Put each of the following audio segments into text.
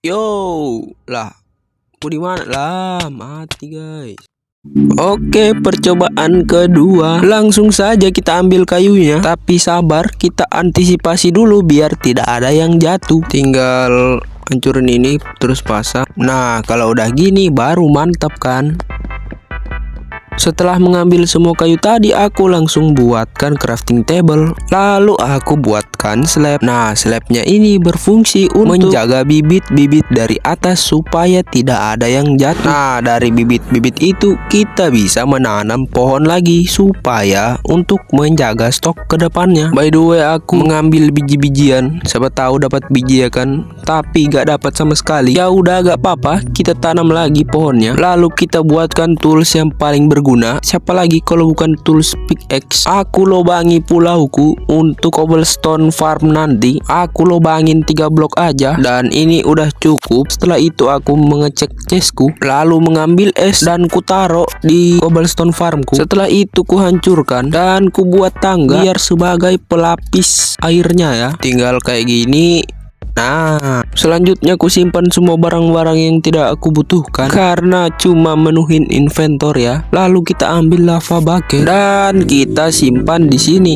Yo, lah, aku di mana lah? Mati guys. Oke, percobaan kedua. Langsung saja kita ambil kayunya. Tapi sabar, kita antisipasi dulu biar tidak ada yang jatuh. Tinggal hancurin ini terus pasang. Nah, kalau udah gini baru mantap kan? Setelah mengambil semua kayu tadi, aku langsung buatkan crafting table. Lalu aku buatkan slab. Nah, slabnya ini berfungsi untuk menjaga bibit-bibit dari atas supaya tidak ada yang jatuh. Nah, dari bibit-bibit itu kita bisa menanam pohon lagi supaya untuk menjaga stok ke depannya. By the way, aku mengambil biji-bijian. Siapa tahu dapat biji ya kan? Tapi gak dapat sama sekali. Ya udah, gak apa-apa. Kita tanam lagi pohonnya. Lalu kita buatkan tools yang paling berguna. Siapa lagi kalau bukan tools pickaxe. Aku lobangi pulauku untuk cobblestone farm nanti. Aku lobangin 3 blok aja dan ini udah cukup. Setelah itu aku mengecek chestku, lalu mengambil es dan ku taruh di cobblestone farmku. Setelah itu ku hancurkan dan ku buat tangga biar sebagai pelapis airnya ya. Tinggal kayak gini. Nah, selanjutnya aku simpan semua barang-barang yang tidak aku butuhkan karena cuma menuhin inventor ya. Lalu kita ambil lava bucket dan kita simpan di sini.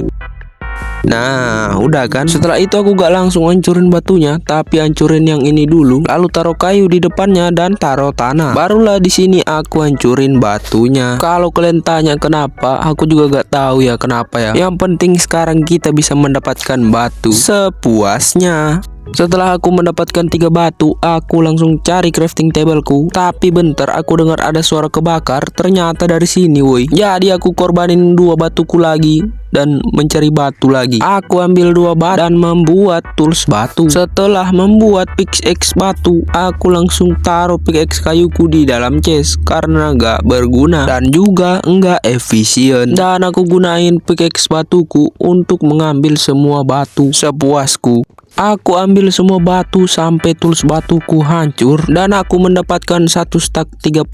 Nah, udah kan? Setelah itu aku gak langsung hancurin batunya, tapi hancurin yang ini dulu. Lalu taruh kayu di depannya dan taruh tanah. Barulah di sini aku hancurin batunya. Kalau kalian tanya kenapa, aku juga gak tahu ya kenapa ya. Yang penting sekarang kita bisa mendapatkan batu sepuasnya. Setelah aku mendapatkan 3 batu, aku langsung cari crafting tableku. Tapi bentar, aku dengar ada suara kebakar. Ternyata dari sini, woi. Jadi aku korbanin 2 batuku lagi dan mencari batu lagi. Aku ambil 2 batu dan membuat tools batu. Setelah membuat pickaxe batu, aku langsung taruh pickaxe kayuku di dalam chest karena gak berguna dan juga enggak efisien. Dan aku gunain pickaxe batuku untuk mengambil semua batu sepuasku. Aku ambil semua batu sampai tools batuku hancur dan aku mendapatkan 1 stack 38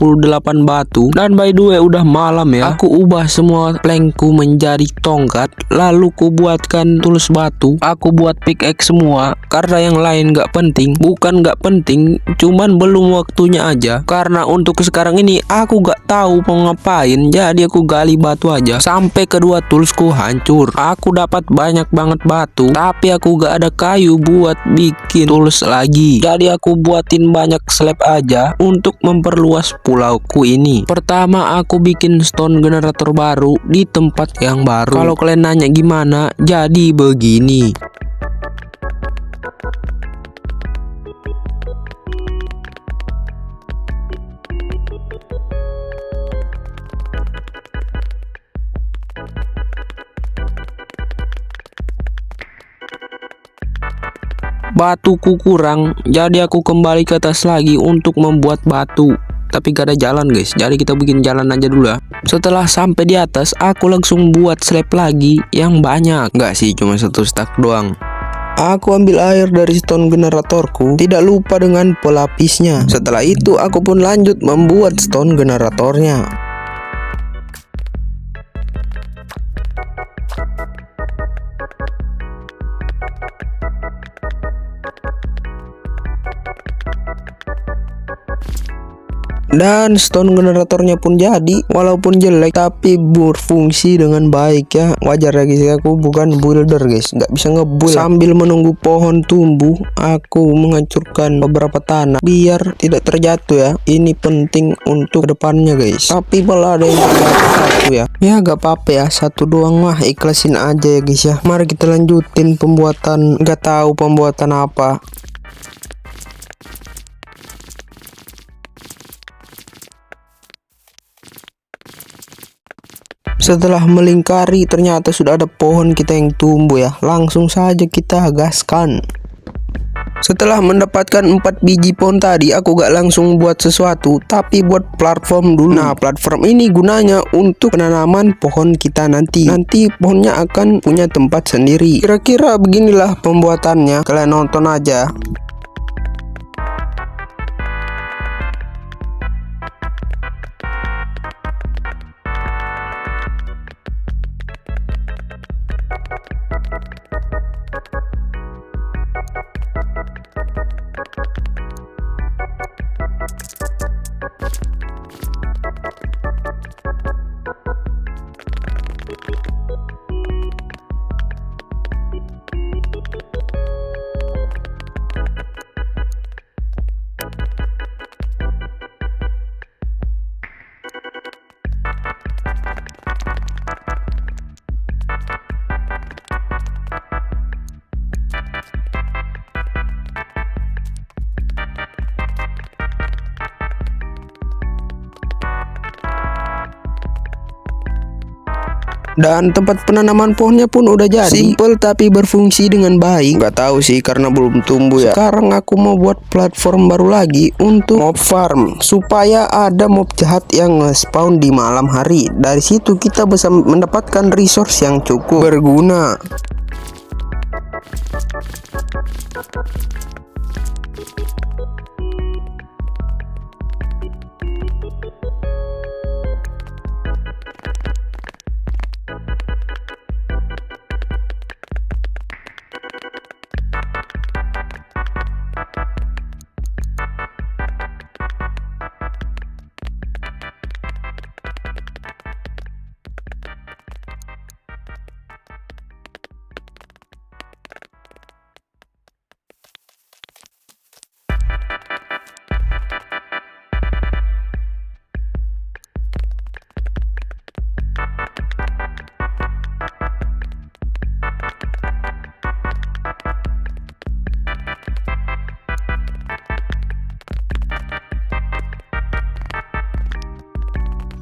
batu. Dan by the way udah malam ya. Aku ubah semua plankku menjadi tongkat. Lalu ku buatkan tools batu. Aku buat pickaxe semua karena yang lain gak penting. Bukan gak penting, cuman belum waktunya aja. Karena untuk sekarang ini aku gak tahu mau ngapain. Jadi aku gali batu aja sampai kedua toolsku hancur. Aku dapat banyak banget batu, tapi aku gak ada kayu buat bikin tools lagi. Jadi aku buatin banyak slab aja untuk memperluas pulauku ini. Pertama aku bikin stone generator baru di tempat yang baru. Kalau kalian nanya gimana, jadi begini. Batuku kurang, jadi aku kembali ke atas lagi untuk membuat batu. Tapi gak ada jalan guys, jadi kita bikin jalan aja dulu ya. Setelah sampai di atas, aku langsung buat slab lagi yang banyak. Gak sih, cuma 1 stack doang. Aku ambil air dari stone generatorku, tidak lupa dengan pelapisnya. Setelah itu aku pun lanjut membuat stone generatornya. Dan stone generatornya pun jadi, walaupun jelek tapi berfungsi dengan baik ya. Wajar ya guys, aku bukan builder guys, nggak bisa ngebuild. Sambil menunggu pohon tumbuh, aku menghancurkan beberapa tanah biar tidak terjatuh ya. Ini penting untuk depannya guys. Tapi malah ada yang terjatuh 1 ya. Ya gak apa-apa ya, 1 doang mah ikhlasin aja ya guys ya. Mari kita lanjutin pembuatan, gak tahu pembuatan apa. Setelah melingkari ternyata sudah ada pohon kita yang tumbuh ya. Langsung saja kita gaskan. Setelah mendapatkan 4 biji pohon tadi, aku gak langsung buat sesuatu, tapi buat platform dulu. Nah, platform ini gunanya untuk penanaman pohon kita nanti. Nanti pohonnya akan punya tempat sendiri. Kira-kira beginilah pembuatannya. Kalian nonton aja. Dan tempat penanaman pohonnya pun udah jadi. Simple tapi berfungsi dengan baik. Gak tahu sih karena belum tumbuh ya. Sekarang aku mau buat platform baru lagi untuk mob farm, supaya ada mob jahat yang nge-spawn di malam hari. Dari situ kita bisa mendapatkan resource yang cukup berguna.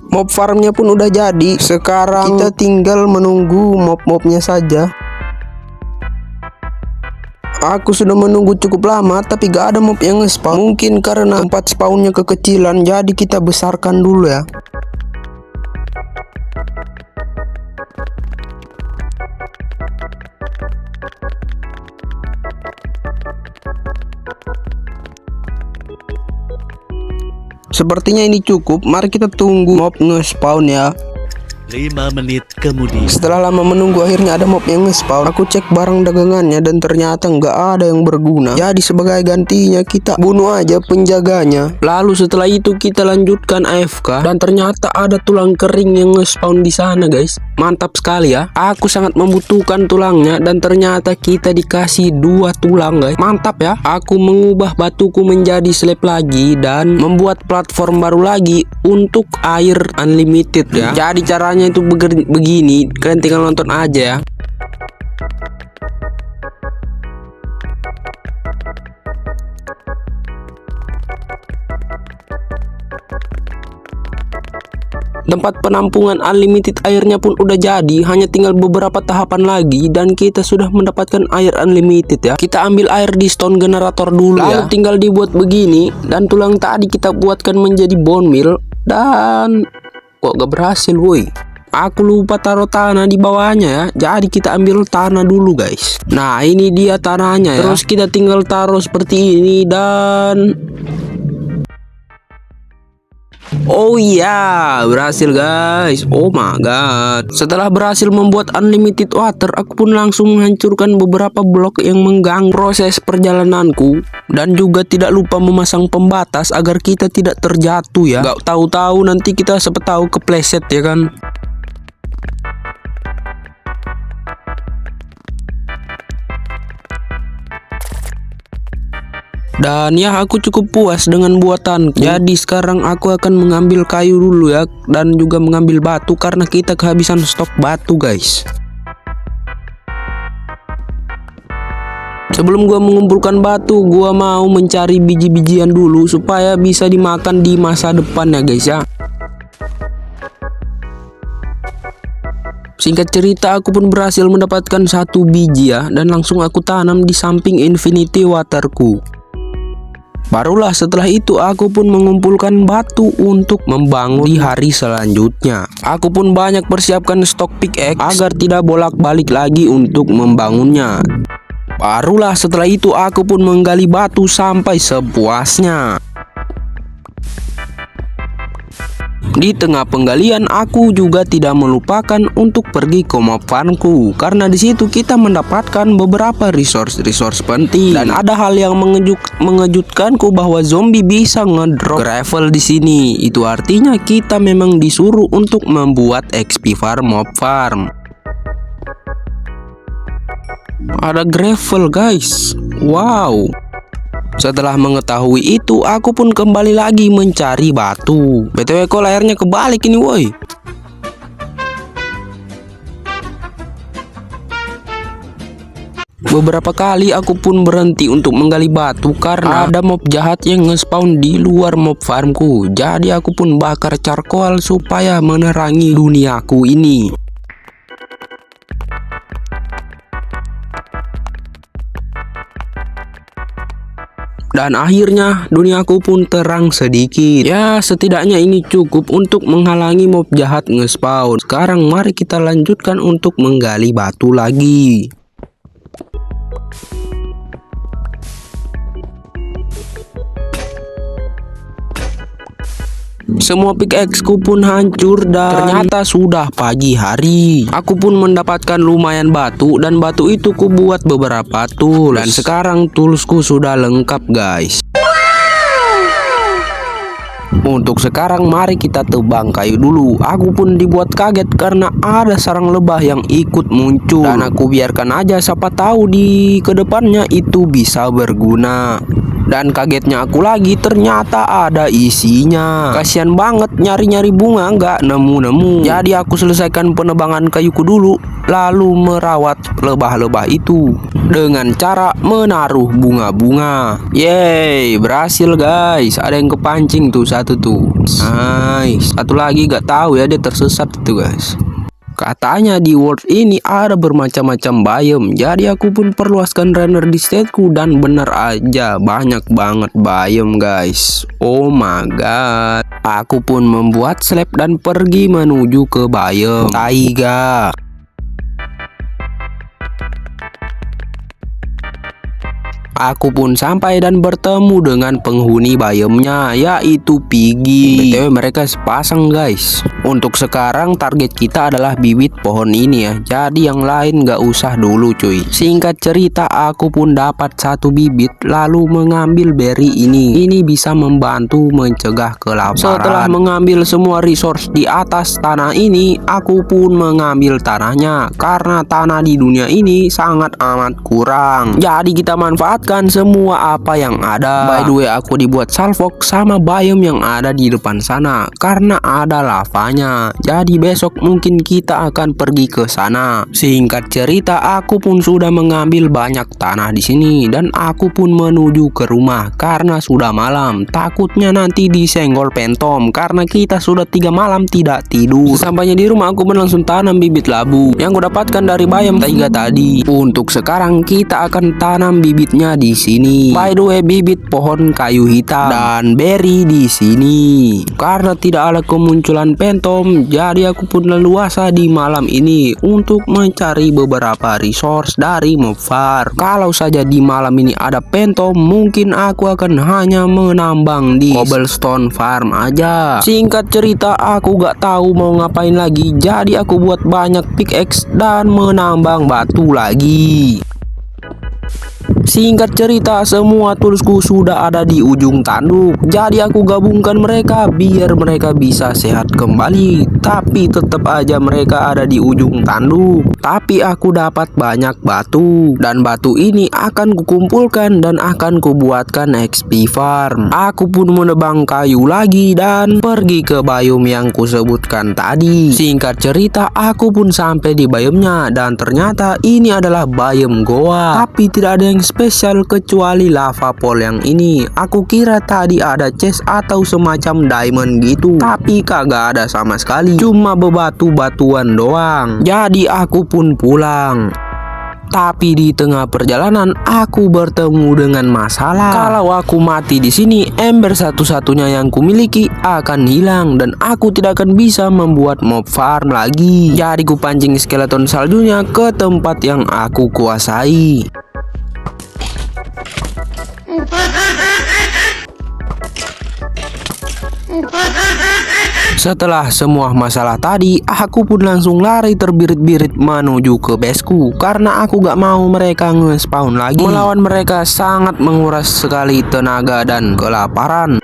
Mob farmnya pun udah jadi. Sekarang kita tinggal menunggu mob-mobnya saja. Aku sudah menunggu cukup lama tapi gak ada mob yang nge-spawn. Mungkin karena tempat spawnnya kekecilan, jadi kita besarkan dulu ya. Sepertinya ini cukup. Mari kita tunggu mob nge-spawn ya. 5 menit kemudian. Setelah lama menunggu, akhirnya ada mob yang nge-spawn. Aku cek barang dagangannya dan ternyata nggak ada yang berguna. Jadi sebagai gantinya kita bunuh aja penjaganya. Lalu setelah itu kita lanjutkan AFK dan ternyata ada tulang kering yang nge-spawn di sana guys. Mantap sekali ya. Aku sangat membutuhkan tulangnya dan ternyata kita dikasih 2 tulang guys. Mantap ya. Aku mengubah batuku menjadi slab lagi dan membuat platform baru lagi untuk air unlimited ya. Jadi caranya itu begini, kalian tinggal nonton aja ya. Tempat penampungan unlimited airnya pun udah jadi, hanya tinggal beberapa tahapan lagi dan kita sudah mendapatkan air unlimited ya. Kita ambil air di stone generator dulu ya. Lalu tinggal dibuat begini dan tulang tadi kita buatkan menjadi bone meal dan kok gak berhasil woi. Aku lupa taruh tanah di bawahnya ya. Jadi kita ambil tanah dulu guys. Nah ini dia tanahnya ya. Terus kita tinggal taruh seperti ini dan oh iya, berhasil guys. Oh my god. Setelah berhasil membuat unlimited water, aku pun langsung menghancurkan beberapa blok yang mengganggu proses perjalananku. Dan juga tidak lupa memasang pembatas agar kita tidak terjatuh ya. Gak tahu-tahu nanti kita siapa tahu kepleset ya kan. Dan ya aku cukup puas dengan buatanku. Jadi sekarang aku akan mengambil kayu dulu ya. Dan juga mengambil batu karena kita kehabisan stok batu guys. Sebelum gua mengumpulkan batu, gua mau mencari biji-bijian dulu supaya bisa dimakan di masa depan ya guys ya. Singkat cerita, aku pun berhasil mendapatkan 1 biji ya. Dan langsung aku tanam di samping infinity waterku. Barulah setelah itu aku pun mengumpulkan batu untuk membangun di hari selanjutnya. Aku pun banyak persiapkan stok pickaxe agar tidak bolak-balik lagi untuk membangunnya. Barulah setelah itu aku pun menggali batu sampai sepuasnya. Di tengah penggalian aku juga tidak melupakan untuk pergi ke mob farmku karena di situ kita mendapatkan beberapa resource penting dan ada hal yang mengejutkanku bahwa zombie bisa ngedrop gravel di sini. Itu artinya kita memang disuruh untuk membuat XP farm mob farm. Ada gravel guys. Wow. Setelah mengetahui itu, aku pun kembali lagi mencari batu. BTW kok layarnya kebalik ini woi. Beberapa kali aku pun berhenti untuk menggali batu karena ada mob jahat yang nge-spawn di luar mob farmku. Jadi aku pun bakar charcoal supaya menerangi duniaku ini. Dan akhirnya duniaku pun terang sedikit. Ya setidaknya ini cukup untuk menghalangi mob jahat nge-spawn. Sekarang mari kita lanjutkan untuk menggali batu lagi. Semua pickaxe ku pun hancur dan ternyata sudah pagi hari. Aku pun mendapatkan lumayan batu dan batu itu ku buat beberapa tools. Dan sekarang toolsku sudah lengkap guys. Untuk sekarang mari kita tebang kayu dulu. Aku pun dibuat kaget karena ada sarang lebah yang ikut muncul. Dan aku biarkan aja, siapa tahu di kedepannya itu bisa berguna. Dan kagetnya aku lagi, ternyata ada isinya. Kasian banget nyari-nyari bunga nggak nemu-nemu. Jadi aku selesaikan penebangan kayuku dulu, lalu merawat lebah-lebah itu dengan cara menaruh bunga-bunga. Yeay, berhasil guys. Ada yang kepancing tuh satu tuh. Nice. Satu lagi gak tahu ya, dia tersesat itu guys. Katanya di world ini ada bermacam-macam biome. Jadi aku pun perluaskan runner di stateku dan bener aja banyak banget biome guys. Oh my god. Aku pun membuat slab dan pergi menuju ke biome taiga. Aku pun sampai dan bertemu dengan penghuni biomnya, yaitu Piggy. BTW mereka sepasang guys. Untuk sekarang target kita adalah bibit pohon ini ya. Jadi yang lain gak usah dulu cuy. Singkat cerita aku pun dapat satu bibit lalu mengambil berry ini. Ini bisa membantu mencegah kelaparan. Setelah mengambil semua resource di atas tanah ini, aku pun mengambil tanahnya karena tanah di dunia ini sangat amat kurang. Jadi kita manfaatkan semua apa yang ada. By the way, aku dibuat salvok sama biome yang ada di depan sana karena ada lavanya. Jadi besok mungkin kita akan pergi ke sana. Singkat cerita, aku pun sudah mengambil banyak tanah di sini dan aku pun menuju ke rumah karena sudah malam. Takutnya nanti disenggol pentom karena kita sudah 3 malam tidak tidur. Sesampainya di rumah aku pun langsung tanam bibit labu yang ku dapatkan dari biome taiga tadi. Untuk sekarang kita akan tanam bibitnya di sini. By the way, bibit pohon kayu hitam dan berry di sini. Karena tidak ada kemunculan pentom, jadi aku pun leluasa di malam ini untuk mencari beberapa resource dari mob farm. Kalau saja di malam ini ada pentom, mungkin aku akan hanya menambang di cobblestone farm aja. Singkat cerita, aku gak tahu mau ngapain lagi, jadi aku buat banyak pickaxe dan menambang batu lagi. Singkat cerita, semua toolsku sudah ada di ujung tanduk. Jadi aku gabungkan mereka biar mereka bisa sehat kembali. Tapi tetap aja mereka ada di ujung tanduk. Tapi aku dapat banyak batu. Dan batu ini akan kukumpulkan dan akan kubuatkan XP farm. Aku pun menebang kayu lagi dan pergi ke biome yang kusebutkan tadi. Singkat cerita, aku pun sampai di biomenya dan ternyata ini adalah biome goa. Tapi tidak ada yang spesial kecuali lava pool yang ini. Aku kira tadi ada chest atau semacam diamond gitu, tapi kagak ada sama sekali, cuma bebatu-batuan doang. Jadi aku pun pulang. Tapi di tengah perjalanan aku bertemu dengan masalah. Kalau aku mati di sini, ember satu-satunya yang kumiliki akan hilang dan aku tidak akan bisa membuat mob farm lagi. Jadi ku pancing skeleton saljunya ke tempat yang aku kuasai. Setelah semua masalah tadi, aku pun langsung lari terbirit-birit menuju ke baseku karena aku gak mau mereka nge-spawn lagi. Melawan mereka sangat menguras sekali tenaga dan kelaparan.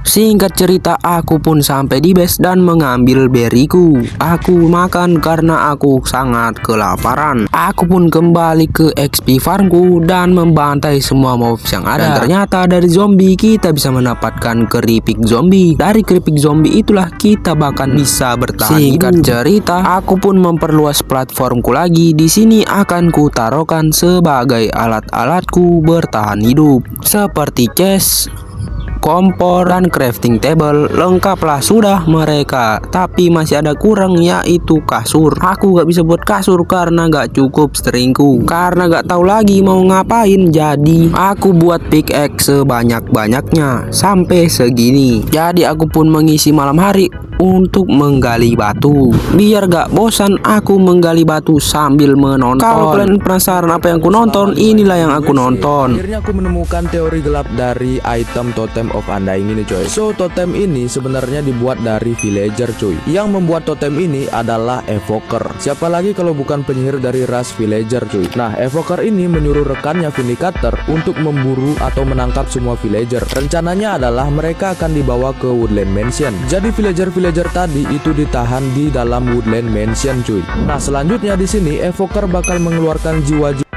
Singkat cerita, aku pun sampai di base dan mengambil beriku. Aku makan karena aku sangat kelaparan. Aku pun kembali ke XP farmku dan membantai semua mobs yang ada. Dan ternyata dari zombie kita bisa mendapatkan keripik zombie. Dari keripik zombie itulah kita bahkan bisa bertahan hidup. Singkat cerita, aku pun memperluas platformku lagi. Di sini akan ku taruhkan sebagai alat-alatku bertahan hidup seperti chest, kompor, dan crafting table. Lengkaplah sudah mereka. Tapi masih ada kurang, yaitu kasur. Aku gak bisa buat kasur karena gak cukup stringku. Karena gak tahu lagi mau ngapain, jadi aku buat pickaxe sebanyak-banyaknya sampai segini. Jadi aku pun mengisi malam hari untuk menggali batu. Biar gak bosan, aku menggali batu sambil menonton. Kalau kalian penasaran apa yang aku nonton, inilah yang aku nonton. Akhirnya aku menemukan teori gelap dari item Totem of Undying ini coy. So totem ini sebenarnya dibuat dari villager cuy. Yang membuat totem ini adalah evoker. Siapa lagi kalau bukan penyihir dari ras villager cuy. Nah, evoker ini menyuruh rekannya Vindicator untuk memburu atau menangkap semua villager. Rencananya adalah mereka akan dibawa ke Woodland Mansion. Jadi villager tadi itu ditahan di dalam Woodland Mansion cuy. Nah, selanjutnya di sini evoker bakal mengeluarkan jiwa-jiwa.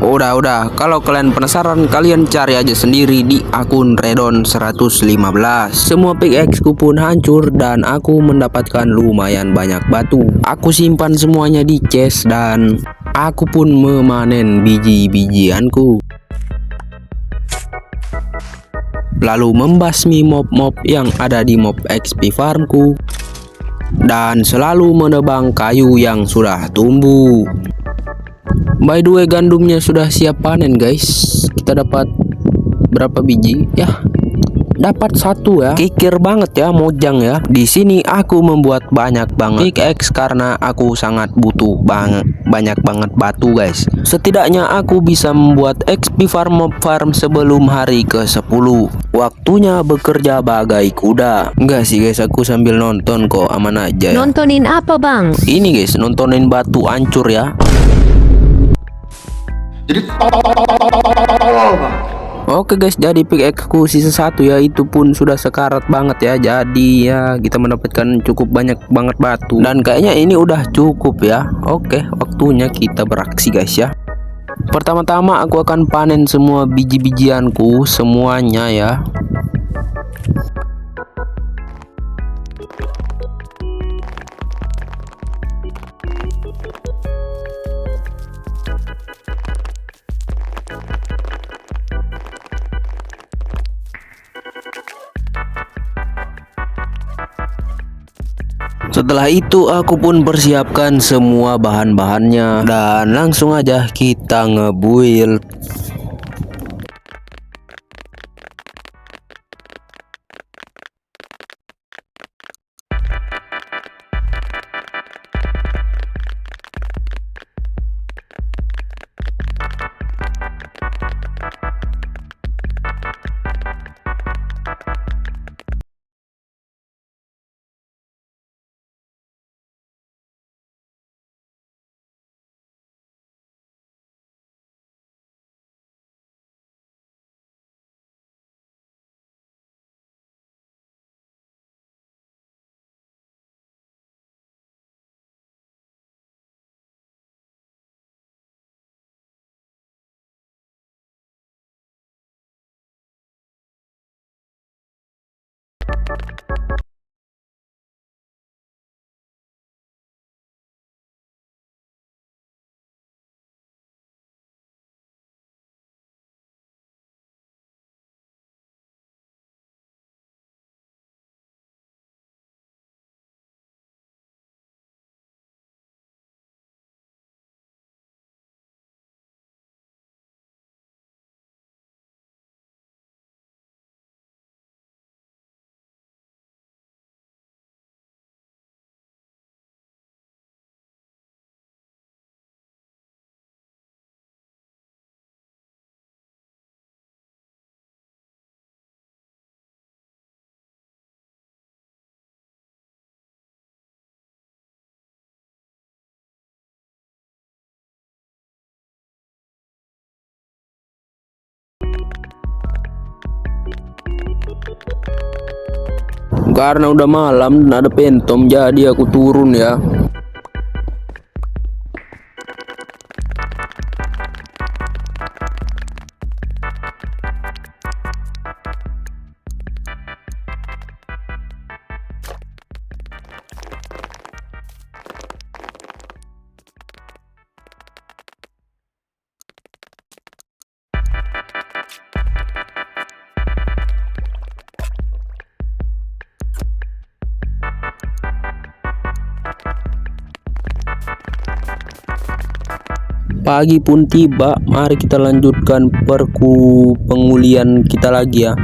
Udah, kalau kalian penasaran, kalian cari aja sendiri di akun Redon 115. Semua pickaxe ku pun hancur dan aku mendapatkan lumayan banyak batu. Aku simpan semuanya di chest dan aku pun memanen biji-bijianku. Lalu membasmi mob-mob yang ada di mob XP farmku dan selalu menebang kayu yang sudah tumbuh. By the way, gandumnya sudah siap panen guys. Kita dapat berapa biji? Ya, dapat satu ya. Kikir banget ya, mojang ya. Di sini aku membuat banyak banget pickaxe karena aku sangat butuh banyak banget batu guys. Setidaknya aku bisa membuat XP farm sebelum hari ke-10. Waktunya bekerja bagai kuda. Enggak sih guys, aku sambil nonton kok, aman aja ya. Nontonin apa bang? Ini guys, nontonin batu hancur ya. Oke guys, jadi pickaxe ku sisa satu ya, itu pun sudah sekarat banget ya. Jadi ya kita mendapatkan cukup banyak banget batu dan kayaknya ini udah cukup ya. Oke, waktunya kita beraksi guys ya. Pertama-tama aku akan panen semua biji-bijianku semuanya ya. Setelah itu aku pun persiapkan semua bahan-bahannya dan langsung aja kita ngebuild. Karena udah malam dan ada pentom, jadi aku turun ya. Pagi pun tiba, mari kita lanjutkan pengulian kita lagi ya.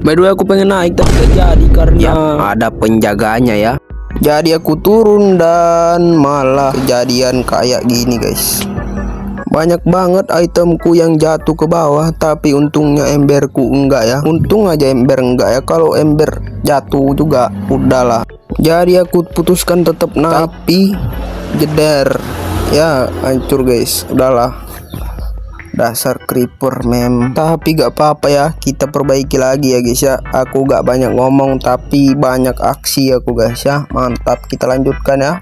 By the way, aku pengen naik tapi gak jadi karena ada penjaganya ya. Jadi aku turun dan malah kejadian kayak gini guys. Banyak banget itemku yang jatuh ke bawah, tapi untungnya emberku enggak ya. Untung aja ember enggak ya, kalau ember jatuh juga udahlah. Jadi aku putuskan tetap naik, tapi jeder ya, hancur guys, udahlah. Dasar creeper mem. Tapi gak apa-apa ya, kita perbaiki lagi ya guys ya. Aku gak banyak ngomong tapi banyak aksi aku guys ya. Mantap, kita lanjutkan ya.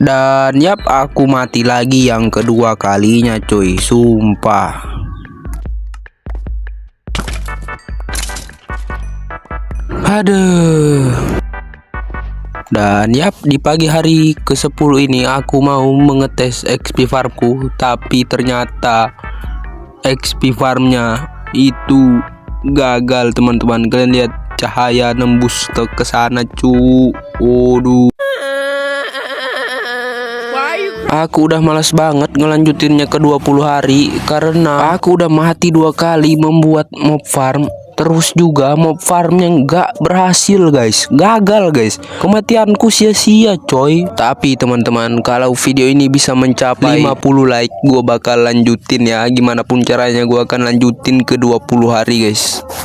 Dan yap, aku mati lagi yang kedua kalinya cuy, sumpah. Aduh. Dan yap, di pagi hari ke-10 ini aku mau mengetes XP farmku, tapi ternyata XP farmnya itu gagal teman-teman. Kalian lihat cahaya nembus ke sana cu. Waduh. Aku udah malas banget ngelanjutinnya ke 20 hari karena aku udah mati 2 kali membuat mob farm. Terus juga mob farmnya nggak berhasil guys, gagal guys. Kematianku sia-sia coy. Tapi teman-teman, kalau video ini bisa mencapai 50 like, gue bakal lanjutin ya. Gimana pun caranya gue akan lanjutin ke 20 hari guys.